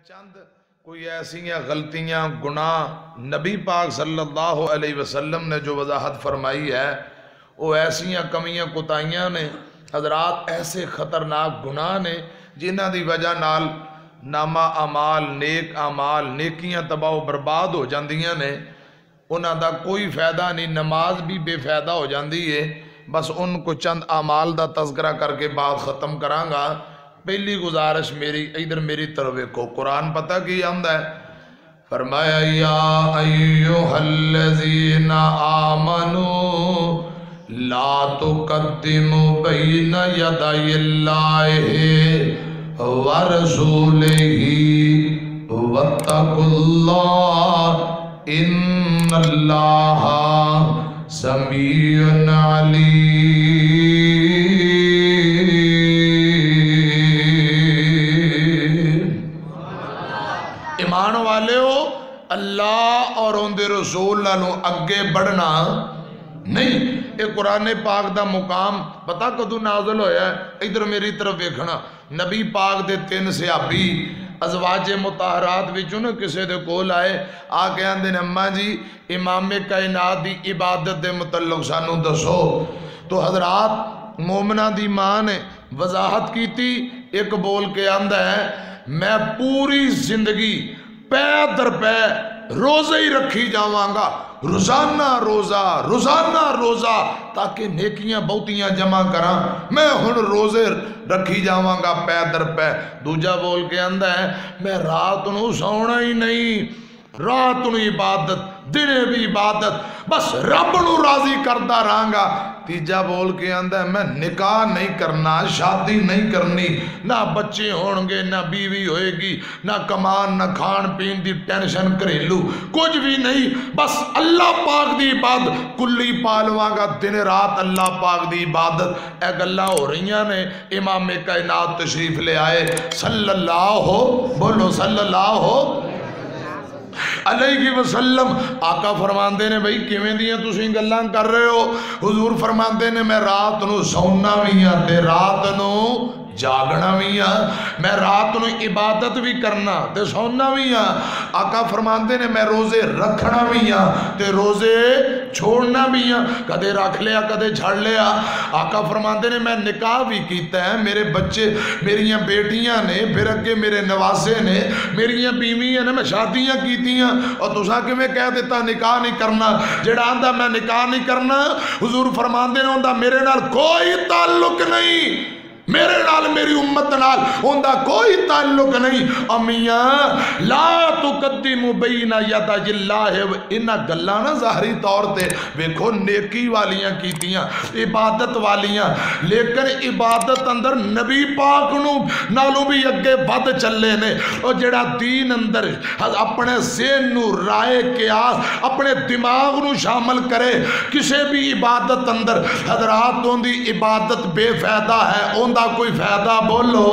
چند کوئی ایسی غلطیاں گناہ نبی پاک صلی اللہ علیہ وسلم نے جو وضاحت فرمائی ہے وہ ایسیاں کمیاں کوتاہیاں نے حضرات، ایسے خطرناک گناہ نے جنہاں دی وجہ نال نامہ اعمال نیک اعمال نیکیاں تباہ و برباد ہو جاندیاں نے، انہاں دا کوئی فائدہ نہیں، نماز بھی بے فائدہ ہو جاندی ہے۔ بس ان کو چند اعمال دا تذکرہ کر کے بات ختم کرانگا۔ پہلی گزارش میری ادھر میری طرف کو قرآن پتہ کی آمد ہے، فرمایا یا ایوہ الذین آمنوا لا تقدموا بین یدی اللہ ورسولہ واتقوا اللہ ان اللہ سمیع علیم۔ ایمان والے ہو، اللہ اور ان دے رسول نالوں اگے بڑھنا نہیں۔ ایک قرآن پاک دا مقام پتہ کدو نازل ہویا ہے؟ ادھر میری طرف دیکھنا، نبی پاک دے 3 صحابی ازواج مطہرات وچوں نے کسے دے کول آئے، آ کے آندے نے اماں جی امام کائنات دی عبادت دے متعلق سانو دسو۔ تو حضرات مومنہ دی ماں نے وضاحت کی تھی، ایک بول کے آندہ ہے میں پوری زندگی پے در پے روزہ ہی رکھی جاواں گا، روزانہ روزہ تاکہ نیکیاں بہتیاں جمع کراں، میں ہن روزے رکھی جاواں گا پے در پے۔ دوجہ بول کے اندہ ہے میں رات نو سونا ہی نہیں، رات نو عبادت دنے بھی عبادت، بس رب نو راضی کردہ رہاں۔ تیجا بول کے اندہ ہے میں نکاح نہیں کرنا، شادی نہیں کرنی، نہ بچے ہونگے نہ بیوی ہوئے گی، نہ کمان نہ کھان پین دی ٹینشن گھریلو کچھ بھی نہیں، بس اللہ پاک دی عبادت کلی پالواں گا، دن رات اللہ پاک دی عبادت۔ اے گلہ ہو رہیاں نے، امام کائنات تشریف لے آئے صلی اللہ بولو صلی اللہ علیہ وسلم۔ آقا فرماندے نے بھئی کیویں دیاں تسی گلاں کر رہے ہو؟ حضور فرماندے نے میں رات نو سونا بھی ہاں تے رات نو جاگنا بھی ہاں، میں رات نو عبادت بھی کرنا تے سونا بھی ہاں۔ آقا فرماندے نے میں روزے رکھنا بھی ہاں تے روزے چھوڑنا بھی ہاں، کدے رکھ لیا کدے جھڑ لیا۔ آقا فرماندے نے میں نکاح بھی کیتا ہے، میرے بچے میریاں بیٹیاں نے، پھر اگے میرے نواسے نے، میریاں بیویاں نے، میں شادیاں کیتیاں، اور تساں کہ میں کہہ دیتا نکاح نہیں کرنا؟ جڑا آندہ میں نکاح نہیں کرنا، حضور فرماندے نے ہوندہ میرے نال کوئی تعلق نہیں، میرے نال میری امت نال ہوندہ کوئی تعلق نہیں۔ امیاں لا تقدموا بین یدی اللہ، انہاں گلاں نہ ظاہری طور تے ویکھو نیکی والیاں کیتیاں عبادت والیاں، لیکن عبادت اندر نبی پاک نالوں بھی اگے بد چلے نے۔ اور جڑا دین اندر اپنے ذہن نو رائے قیاس اپنے دماغ نو شامل کرے کسے بھی عبادت اندر، حضرات دی عبادت بے فائدہ ہے، دا کوئی فائدہ بولو۔